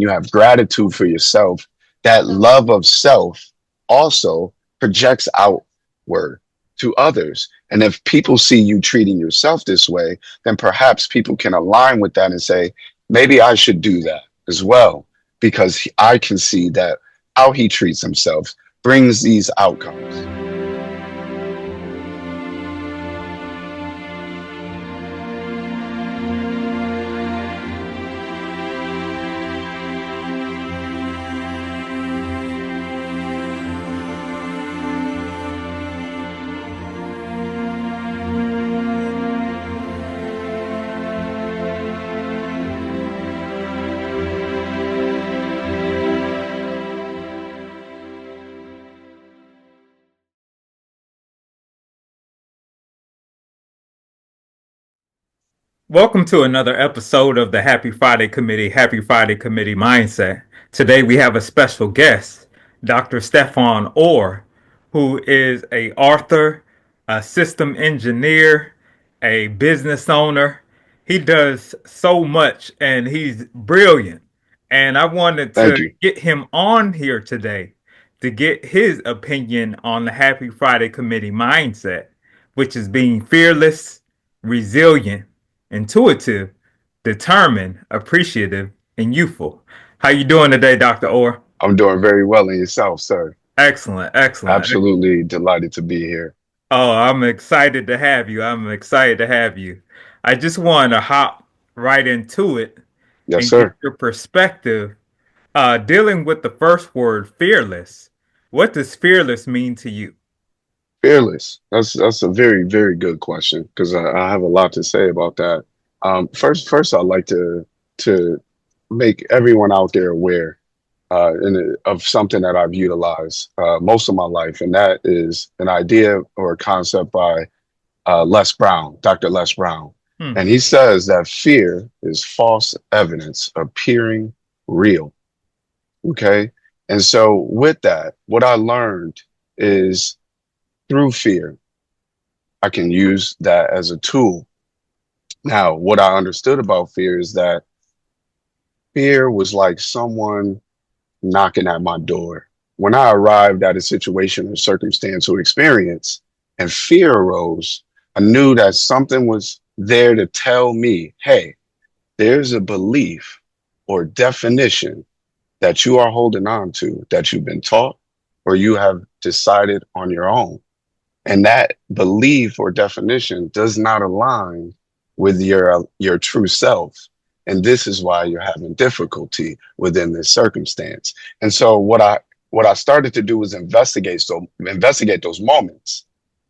you have gratitude for yourself, that love of self also projects outward to others. And if people see you treating yourself this way, then perhaps people can align with that and say, maybe I should do that as well, because I can see that how he treats himself brings these outcomes. Welcome to another episode of the Happy Friday Committee Mindset. Today we have a special guest, Dr. Stefahn Orr, who is a author, a system engineer, a business owner. He does so much and he's brilliant. And I wanted Thank to you. get him on here today to get his opinion on the Happy Friday Committee mindset, which is being fearless, resilient, intuitive, determined, appreciative, and youthful. How you doing today, Dr. Orr? I'm doing very well in yourself, sir. Excellent, excellent. Absolutely delighted to be here. Oh, I'm excited to have you. I'm excited to have you. I just want to hop right into it Yes, and get sir. your perspective. Dealing with the first word, fearless. What does fearless mean to you? Fearless. That's a very, very good question because I have a lot to say about that. First, I'd like to make everyone out there aware of something that I've utilized most of my life, and that is an idea or a concept by Les Brown, Dr. Les Brown. Hmm. And he says that fear is false evidence appearing real. Okay. And so, with that, what I learned is through fear, I can use that as a tool. Now, what I understood about fear is that fear was like someone knocking at my door. When I arrived at a situation or circumstance or experience and fear arose, I knew that something was there to tell me, hey, there's a belief or definition that you are holding on to that you've been taught or you have decided on your own. And that belief or definition does not align with your true self. And this is why you're having difficulty within this circumstance. And so what I started to do was investigate those moments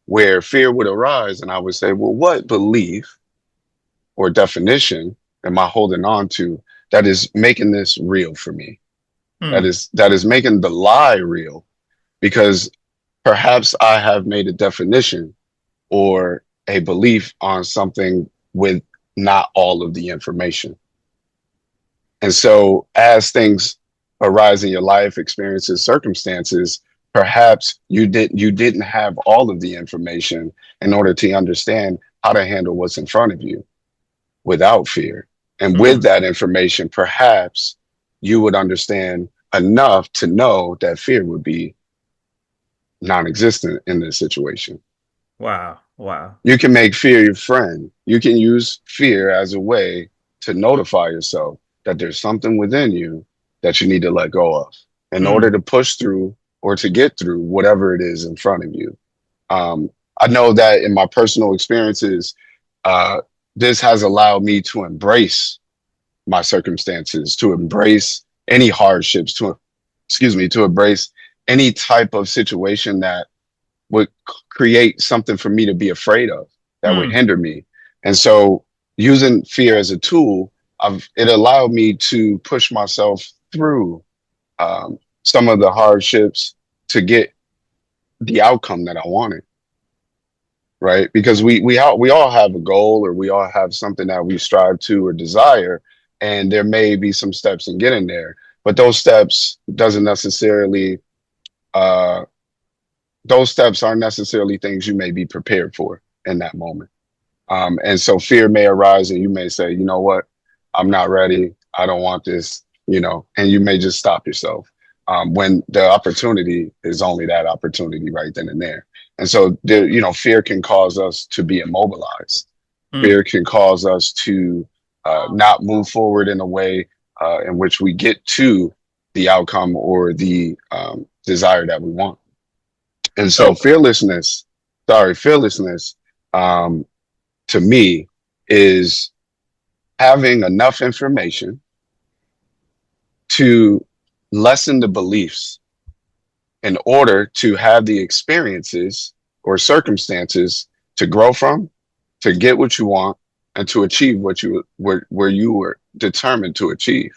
where fear would arise, and I would say, well, what belief or definition am I holding on to that is making this real for me? Hmm. That is making the lie real, because perhaps I have made a definition or a belief on something with not all of the information. And so as things arise in your life, experiences, circumstances, perhaps you didn't have all of the information in order to understand how to handle what's in front of you without fear. And with Hmm. that information, perhaps you would understand enough to know that fear would be non-existent in this situation. Wow. Wow. You can make fear your friend. You can use fear as a way to notify yourself that there's something within you that you need to let go of in order Hmm. to push through or to get through whatever it is in front of you. I know that in my personal experiences, uh, this has allowed me to embrace my circumstances, to embrace any hardships, to embrace any type of situation that would create something for me to be afraid of, that would Hmm. hinder me. And so using fear as a tool, it allowed me to push myself through some of the hardships to get the outcome that I wanted. Right. Because we all have a goal, or we all have something that we strive to or desire. And there may be some steps in getting there, but uh, those steps aren't necessarily things you may be prepared for in that moment. And so fear may arise and you may say, you know what, I'm not ready. I don't want this. and you may just stop yourself when the opportunity is only that opportunity right then and there. And so, fear can cause us to be immobilized. Mm. Fear can cause us to not move forward in a way in which we get to the outcome or the desire that we want. And so, So fearlessness, um, to me, is having enough information to lessen the beliefs in order to have the experiences or circumstances to grow from, to get what you want, and to achieve what where you were determined to achieve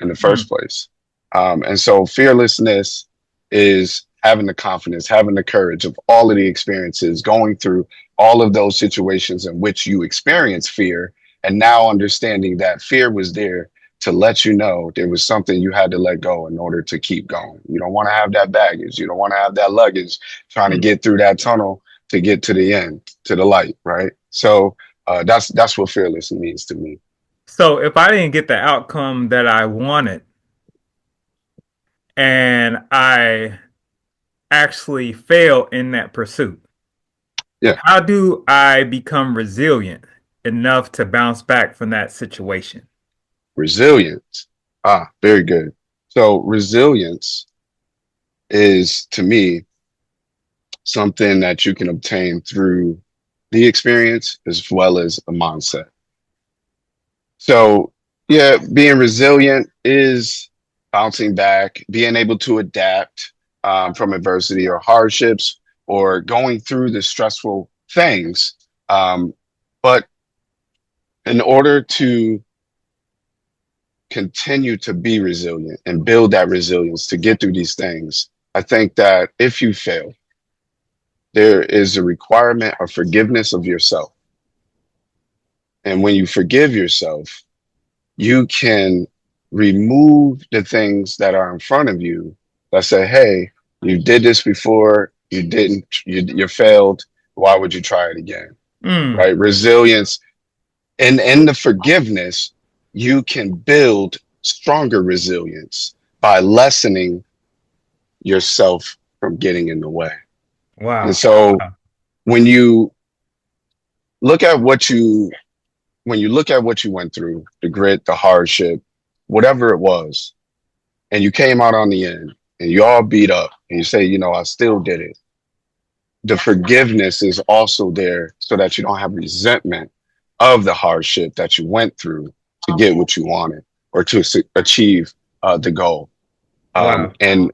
in the mm. first place. And so fearlessness is having the confidence, having the courage of all of the experiences, going through all of those situations in which you experience fear, and now understanding that fear was there to let you know there was something you had to let go in order to keep going. You don't want to have that baggage. You don't want to have that luggage trying to Mm. get through that tunnel to get to the end, to the light, right? So that's what fearless means to me. So if I didn't get the outcome that I wanted and I actually fail in that pursuit, Yeah, how do I become resilient enough to bounce back from that situation? resilience. Ah, very good. So resilience is to me something that you can obtain through the experience as well as a mindset. So, yeah, being resilient is bouncing back, being able to adapt from adversity or hardships or going through the stressful things. But in order to continue to be resilient and build that resilience to get through these things, I think that if you fail, there is a requirement of forgiveness of yourself. And when you forgive yourself, you can remove the things that are in front of you that say, hey, you did this before, you didn't, you failed. Why would you try it again? Mm. Right? Resilience. And in the forgiveness, you can build stronger resilience by lessening yourself from getting in the way. And Wow. so when you look at what you when you look at what you went through, the grit, the hardship, whatever it was, and you came out on the end and you all beat up and you say, I still did it. The forgiveness is also there so that you don't have resentment of the hardship that you went through to get what you wanted or to achieve the goal. Wow. And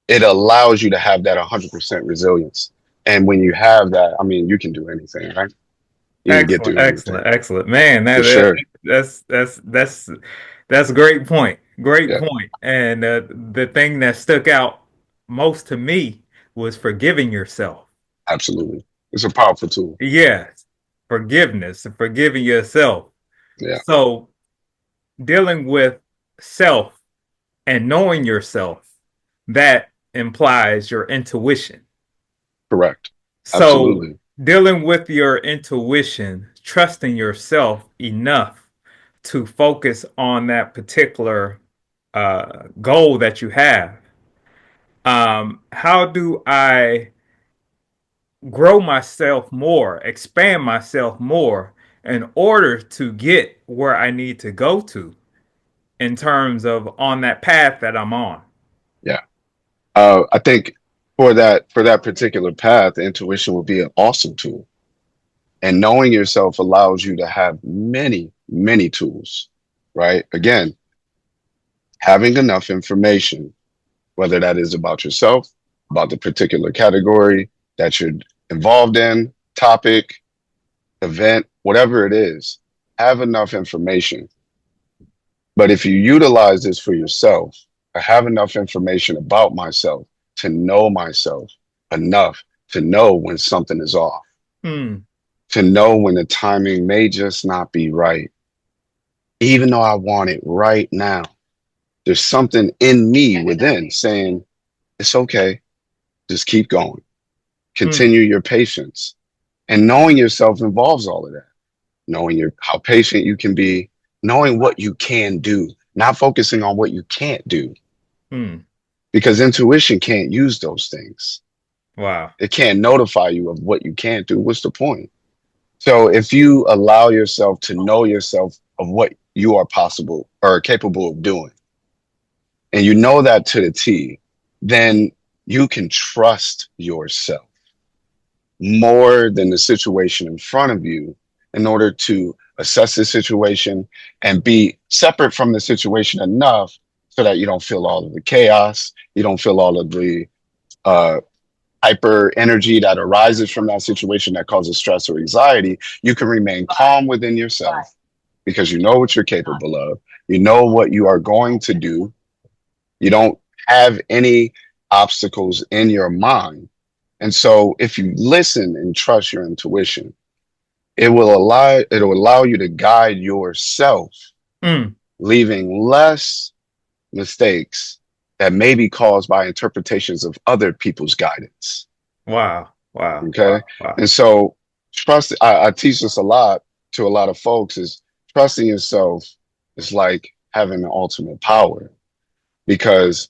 it allows you to have that 100% resilience. And when you have that, I mean, you can do anything, right? You can get Excellent, through excellent, anything excellent. Man, for sure. that's a great point. Great Yeah, point. And the thing that stuck out most to me was forgiving yourself. absolutely. It's a powerful tool. Yes, forgiveness, forgiving yourself. Yeah, So dealing with self and knowing yourself, that implies your intuition. correct. So Absolutely. dealing with your intuition, trusting yourself enough to focus on that particular goal that you have. How do I grow myself more, expand myself more in order to get where I need to go to in terms of on that path that I'm on? Yeah. I think for that particular path, intuition will be an awesome tool. And knowing yourself allows you to have many, many tools, right? Again, having enough information, whether that is about yourself, about the particular category that you're involved in, topic, event, whatever it is, have enough information. But if you utilize this for yourself, I have enough information about myself to know myself enough to know when something is off, Hmm. to know when the timing may just not be right. Even though I want it right now, there's something in me within saying, it's okay, just keep going, Hmm. continue your patience. And knowing yourself involves all of that. Knowing how patient you can be, knowing what you can do, not focusing on what you can't do, Mm. because intuition can't use those things. Wow. It can't notify you of what you can't do. What's the point? So if you allow yourself to know yourself of what you are possible or capable of doing, and you know that to the T, then you can trust yourself more than the situation in front of you in order to assess the situation and be separate from the situation enough so that you don't feel all of the chaos, you don't feel all of the uh, hyper energy that arises from that situation that causes stress or anxiety. You can remain calm within yourself because you know what you're capable of, you know what you are going to do, you don't have any obstacles in your mind. And so if you listen and trust your intuition, it'll allow you to guide yourself, Mm. leaving less mistakes that may be caused by interpretations of other people's guidance. Wow. Wow. Okay. Wow. And so I teach this a lot to a lot of folks is trusting yourself is like having the ultimate power because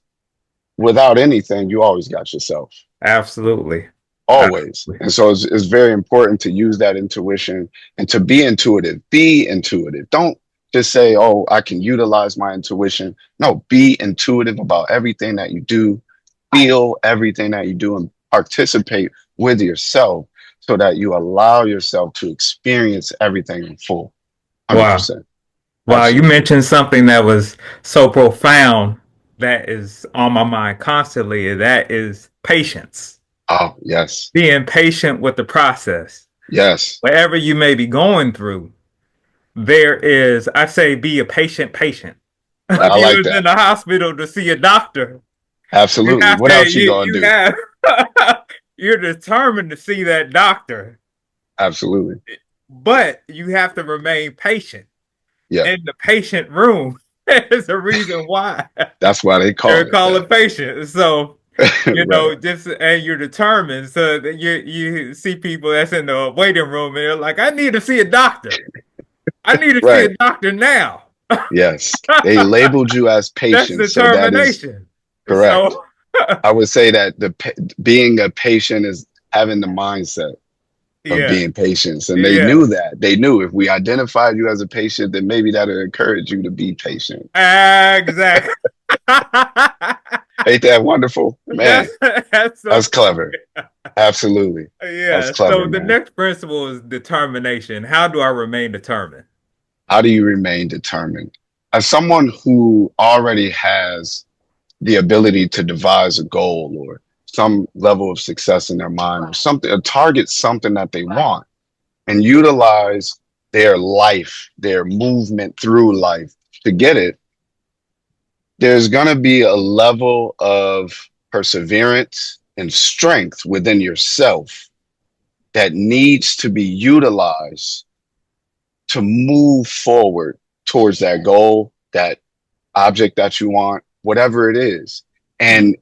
without anything, you always got yourself. Absolutely. Always. Absolutely. And so it's very important to use that intuition and to be intuitive. Be intuitive. Don't just say, oh, I can utilize my intuition. No, be intuitive about everything that you do, feel everything that you do, and participate with yourself so that you allow yourself to experience everything in full. Wow. 100%. Wow. You Absolutely. mentioned something that was so profound that is on my mind constantly. That is patience. Oh, yes. Being patient with the process. Yes. Whatever you may be going through, there is, I say, be a patient. If I you like was in that. the hospital to see a doctor, you Absolutely. have What to, else you gonna you do? have, you're determined to see that doctor, Absolutely. but you have to remain patient Yeah. in the patient room. There's a reason why That's why they they're call it calling that. patient. So, Right. just and you're determined. So that you see people that's in the waiting room and they're like, I need to see a doctor. I need to see a Right. doctor now. Yes. They labeled you as That's patient. So that is determination. correct. So, I would say that being a patient is having the mindset of yeah, being patient. And they yeah, knew that. They knew if we identified you as a patient, then maybe that would encourage you to be patient. exactly. Ain't that wonderful? that's Man, that's so that's true. clever. Absolutely. That's Yeah. clever, So the man. next principle is determination. How do I remain determined? How do you remain determined? As someone who already has the ability to devise a goal or some level of success in their mind or something, a target something that they want and utilize their life, their movement through life to get it, there's going to be a level of perseverance and strength within yourself that needs to be utilized to move forward towards that goal, that object that you want, whatever it is. Mm, And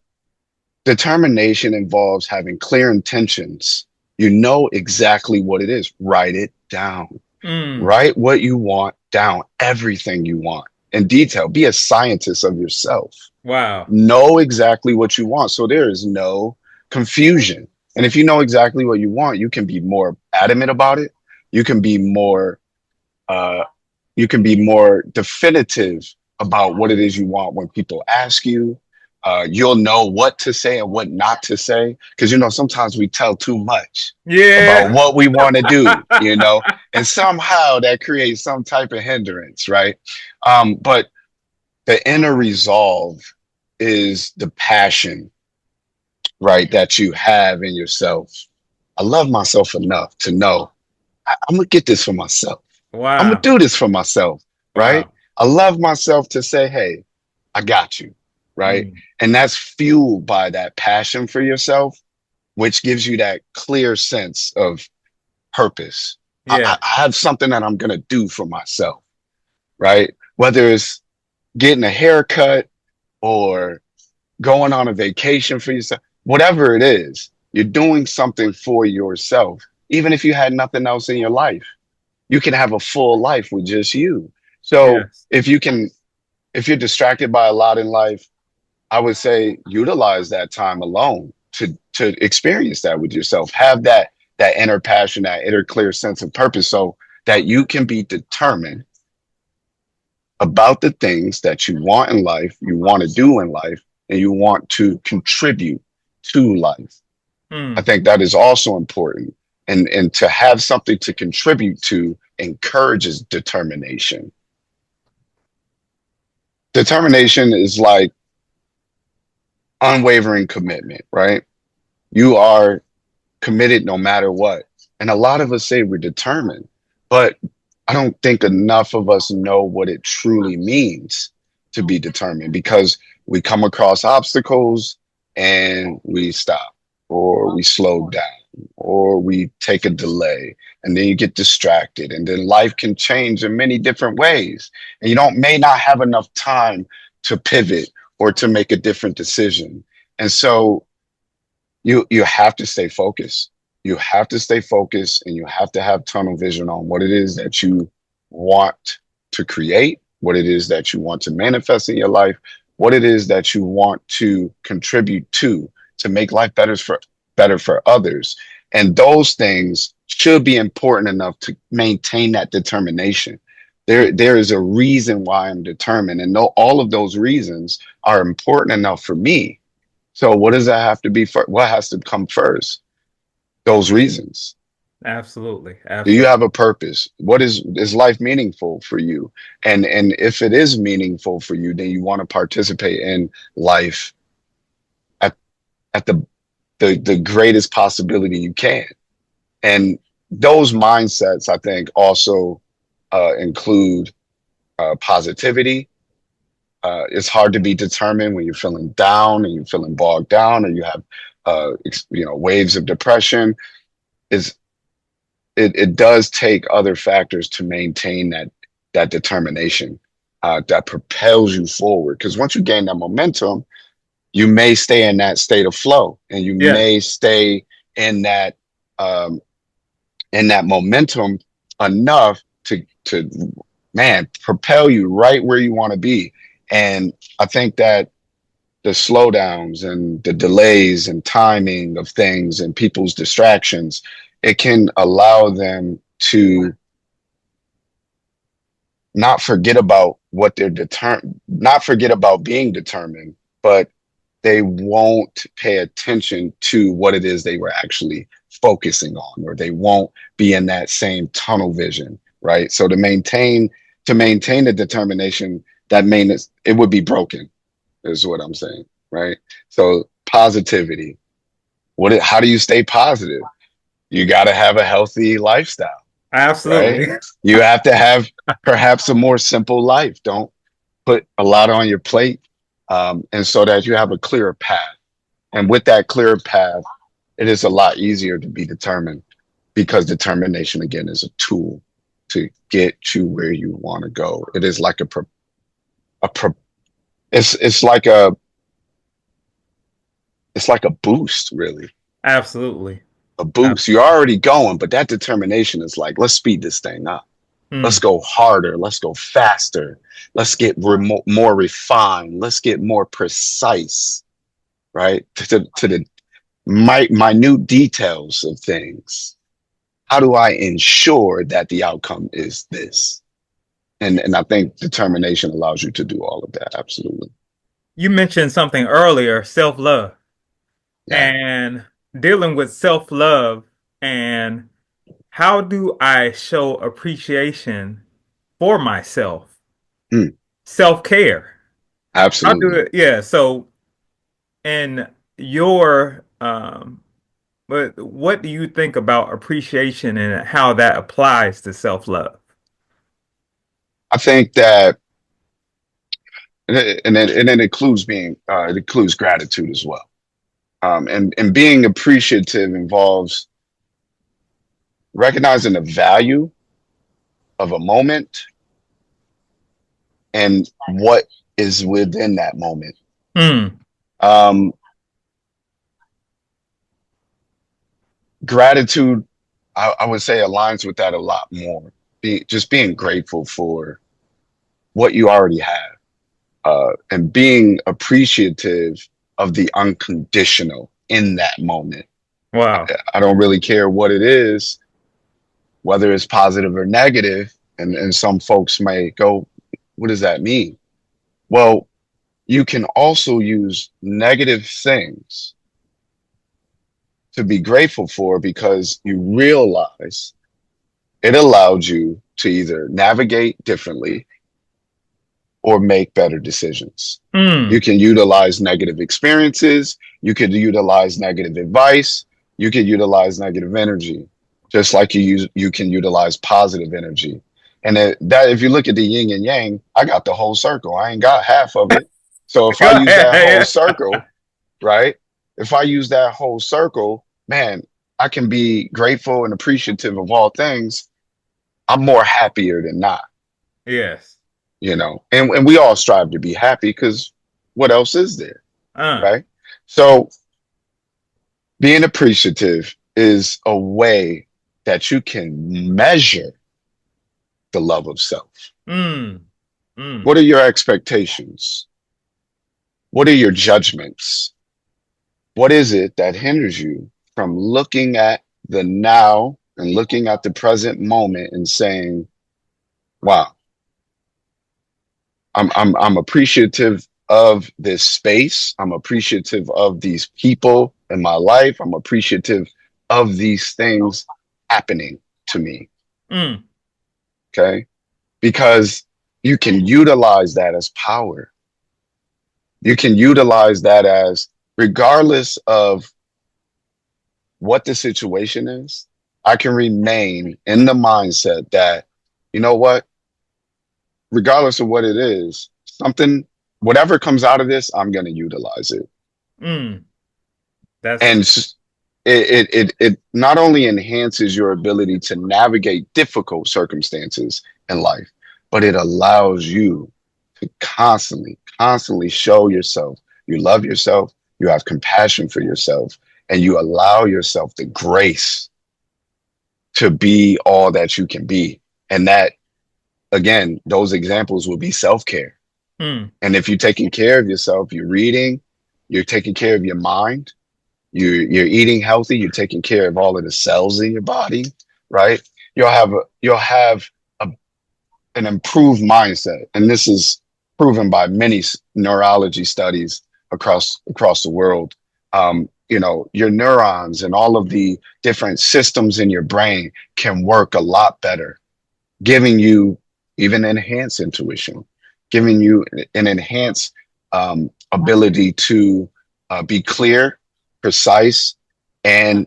determination involves having clear intentions. You know exactly what it is. Write it down. mm, Write what you want down, everything you want in detail. Be a scientist of yourself. wow. Know exactly what you want. So there is no confusion. And if you know exactly what you want, you can be more adamant about it. You can be more uh, you can be more definitive about what it is you want when people ask you. You'll know what to say and what not to say because sometimes we tell too much about Yeah. what we want to do, and somehow that creates some type of hindrance, right? But the inner resolve is the passion, right, that you have in yourself. I love myself enough to know I'm gonna get this for myself. I'm gonna Wow. do this for myself, right? Wow. I love myself to say, hey, I got you, right? Mm, And that's fueled by that passion for yourself, which gives you that clear sense of purpose. yeah. I have something that I'm gonna do for myself, right? Whether it's getting a haircut or going on a vacation for yourself, whatever it is, you're doing something for yourself. Even if you had nothing else in your life, you can have a full life with just you. So Yes. if you're distracted by a lot in life, I would say utilize that time alone to experience that with yourself. Have that inner passion, that inner clear sense of purpose, so that you can be determined about the things that you want in life, you want to do in life, and you want to contribute to life. I Mm, think that is also important. And to have something to contribute to encourages determination. Determination is like unwavering commitment, right? You are committed no matter what. And a lot of us say we're determined, but I don't think enough of us know what it truly means to be determined, because we come across obstacles and we stop, or we slow down, or we take a delay, and then you get distracted, and then life can change in many different ways. And you don't may not have enough time to pivot or to make a different decision. And so you have to stay focused. You have to stay focused, and you have to have tunnel vision on what it is that you want to create, what it is that you want to manifest in your life, what it is that you want to contribute to make life better for others. And those things should be important enough to maintain that determination. There is a reason why I'm determined, and all of those reasons are important enough for me. So what does that have to be for? What has to come first? Those reasons. absolutely. Do you Absolutely. have a purpose? What is life meaningful for you? And if it is meaningful for you, then you want to participate in life at at the greatest possibility you can. And those mindsets, I think, also include positivity. It's hard to be determined when you're feeling down and you're feeling bogged down, and you have waves of depression. Is it does take other factors to maintain that determination that propels you forward. Because once you gain that momentum, you may stay in that state of flow, and you Yeah. may stay in that um, momentum enough to man propel you right where you want to be. And I think that the slowdowns and the delays and timing of things and people's distractions, it can allow them to not forget about what they're determined, not forget about being determined, but they won't pay attention to what it is they were actually focusing on, or they won't be in that same tunnel vision, right? So to maintain the determination, that means it would be broken, is what I'm saying, right? So positivity. How do you stay positive? You got to have a healthy lifestyle, right? Absolutely. You have to have perhaps a more simple life. Don't put a lot on your plate, and so that you have a clearer path. And with that clearer path, it is a lot easier to be determined, because determination, again, is a tool to get you where you want to go. It is like a pro, it's like a boost, really. Absolutely. A boost. You're already going, but that determination is like, let's speed this thing up. Let's Mm, go harder. Let's go faster. Let's get more refined. Let's get more precise, right? To the minute details of things. How do I ensure that the outcome is this? And I think determination allows you to do all of that. Absolutely. you mentioned something earlier, self-love, Yeah. and dealing with self-love and how do I show appreciation for myself? Mm, Self-care. How do absolutely. it? Yeah. So, in your but what do you think about appreciation and how that applies to self-love? I think that, and it includes it includes gratitude as well. And being appreciative involves recognizing the value of a moment and what is within that moment. Hmm. Um, Gratitude, I would say, aligns with that a lot more. Just being grateful for what you already have, and being appreciative of the unconditional in that moment. Wow. I don't really care what it is, whether it's positive or negative. And some folks may go, what does that mean? Well, you can also use negative things to be grateful for because you realize it allowed you to either navigate differently or make better decisions. You Mm. can utilize negative experiences. You could utilize negative advice. You could utilize negative energy, just like you can utilize positive energy. And that if you look at the yin and yang, I got the whole circle. I ain't got half of it. So if I Go use that whole ahead. circle, right? If I use that whole circle, man, I can be grateful and appreciative of all things. I'm more happier than not, Yes. and we all strive to be happy because what else is there, Uh. right? So being appreciative is a way that you can measure the love of self. Mm. Mm. What are your expectations? What are your judgments? What is it that hinders you from looking at the now and looking at the present moment and saying, wow, I'm appreciative of this space. I'm appreciative of these people in my life. I'm appreciative of these things happening to me. Mm. Okay. Because you can utilize that as power. You can utilize that as, regardless of what the situation is, I can remain in the mindset that, you know what, regardless of what it is, something, whatever comes out of this, I'm going to utilize it. Mm. That's And it not only enhances your ability to navigate difficult circumstances in life, but it allows you to constantly show yourself you love yourself, you have compassion for yourself, and you allow yourself the grace to be all that you can be. And that, again, those examples will be self-care. mm. And if you're taking care of yourself, you're reading, you're taking care of your mind, you're eating healthy, you're taking care of all of the cells in your body, right? You'll have a, an improved mindset, and this is proven by many neurology studies across the world. Your neurons and all of the different systems in your brain can work a lot better, giving you even enhanced intuition, giving you an enhanced ability to be clear, precise, and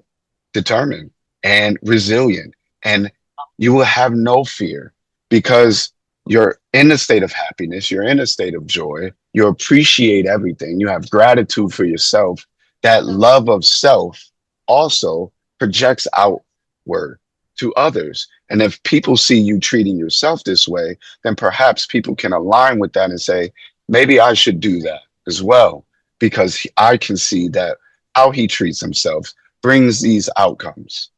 determined and resilient. And you will have no fear because you're in a state of happiness, you're in a state of joy, you appreciate everything, you have gratitude for yourself. That love of self also projects outward to others. And if people see you treating yourself this way, then perhaps people can align with that and say, maybe I should do that as well, because I can see that how he treats himself brings these outcomes.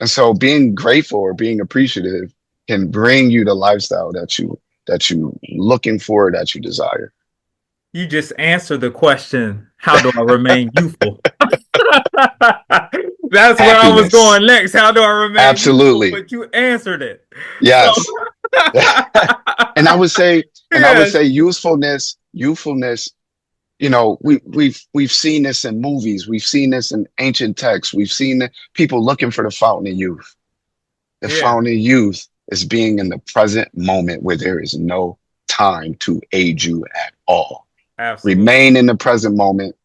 And so being grateful or being appreciative can bring you the lifestyle that you looking for, that you desire. You just answered the question, how do I remain youthful? That's where I was Happiness. going next. How do I remain youthful? Absolutely. But you answered it. So Yes. and I would say, and I would yes. say youthfulness, we've seen this in movies, we've seen this in ancient texts, we've seen people looking for the fountain of youth. The Yeah, fountain of youth is being in the present moment where there is no time to age you at all. absolutely. Remain in the present moment,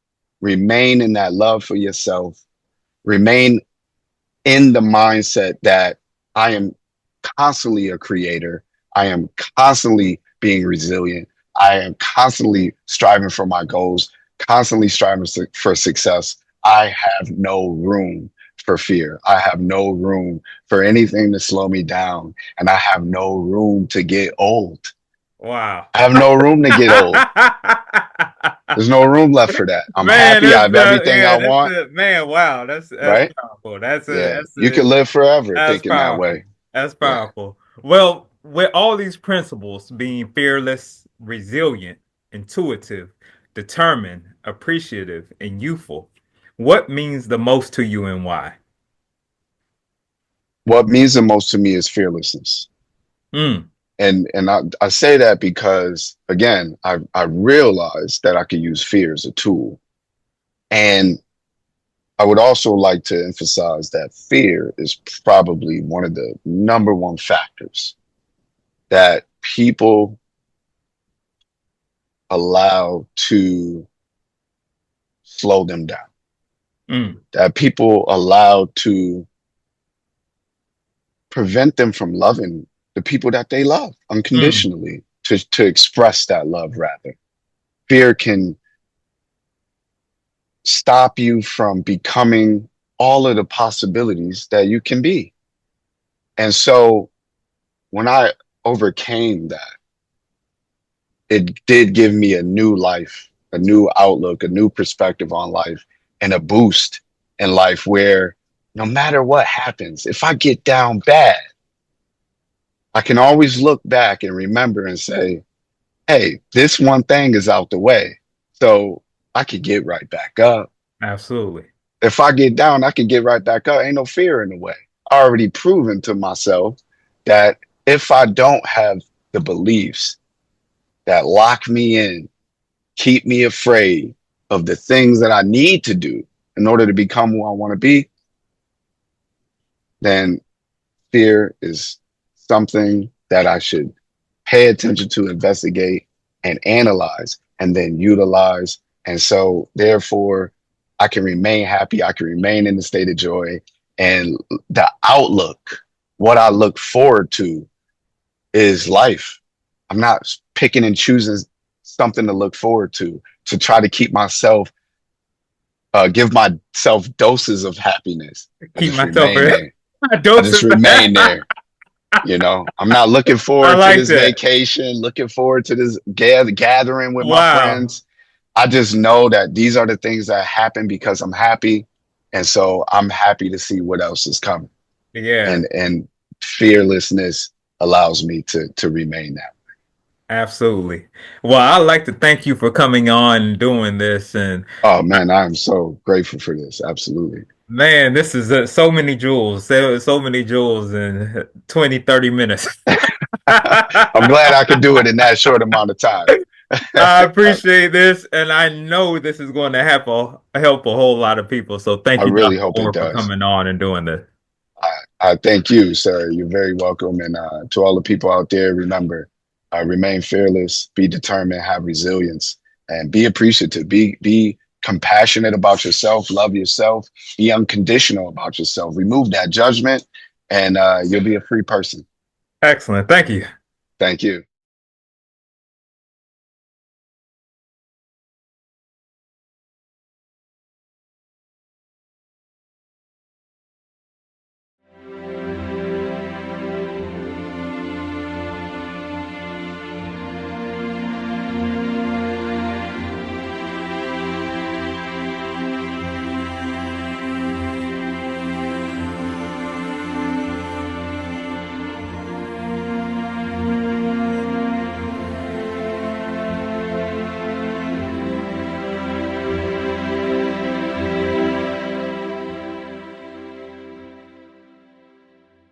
remain in that love for yourself, remain in the mindset that I am constantly a creator. I am constantly being resilient. I am constantly striving for my goals, constantly striving for success. I have no room for fear. I have no room for anything to slow me down. And I have no room to get old. Wow. I have no room to get old. There's no room left for that. I'm Man, happy. I that's have everything I that's want, it. Man, wow, that's right? powerful. That's a Yeah. that's You can a live forever that's thinking that powerful. way. That's Yeah. powerful. Well, with all these principles being fearless, resilient, intuitive, determined, appreciative, and youthful. What means the most to you and why? What means the most to me is fearlessness. Mm, And I say that because again, I realized that I could use fear as a tool. And I would also like to emphasize that fear is probably one of the number one factors that people allow to slow them down, mm, that people allow to prevent them from loving the people that they love mm, unconditionally, to express that love rather. Fear can stop you from becoming all of the possibilities that you can be. And so when I overcame that, it did give me a new life, a new outlook, a new perspective on life, and a boost in life where no matter what happens, if I get down bad, I can always look back and remember and say, hey, this one thing is out the way. So I could get right back up. absolutely. If I get down, I can get right back up. Ain't no fear in the way. I already proven to myself that if I don't have the beliefs that lock me in, keep me afraid of the things that I need to do in order to become who I want to be, then fear is something that I should pay attention to, investigate, and analyze, and then utilize. And so, therefore, I can remain happy. I can remain in the state of joy. And the outlook, what I look forward to is life. I'm not picking and choosing something to look forward to try to keep myself, give myself doses of happiness. I Keep just myself remain in there. I just doses. remain there. You know, I'm not looking I forward to like this that. vacation, looking forward to this gathering with my Wow. friends. I just know that these are the things that happen because I'm happy. And so I'm happy to see what else is coming. Yeah, And fearlessness allows me to remain that. absolutely. Well, I'd like to thank you for coming on and doing this. And Oh man, I'm so grateful for this. Absolutely. man, this is so many jewels. There were so many jewels in 20, 30 minutes. I'm glad I could do it in that short amount of time. I I, appreciate this, and I know this is going to help a whole lot of people. So I thank you, really Dr. hope it Orr, for does. coming on and doing this. I, I thank you, sir. You're very welcome. And to all the people out there, remember, remain fearless, be determined, have resilience, and be appreciative. Be compassionate about yourself, love yourself, be unconditional about yourself. Remove that judgment, and you'll be a free person. Excellent. Thank you. Thank you.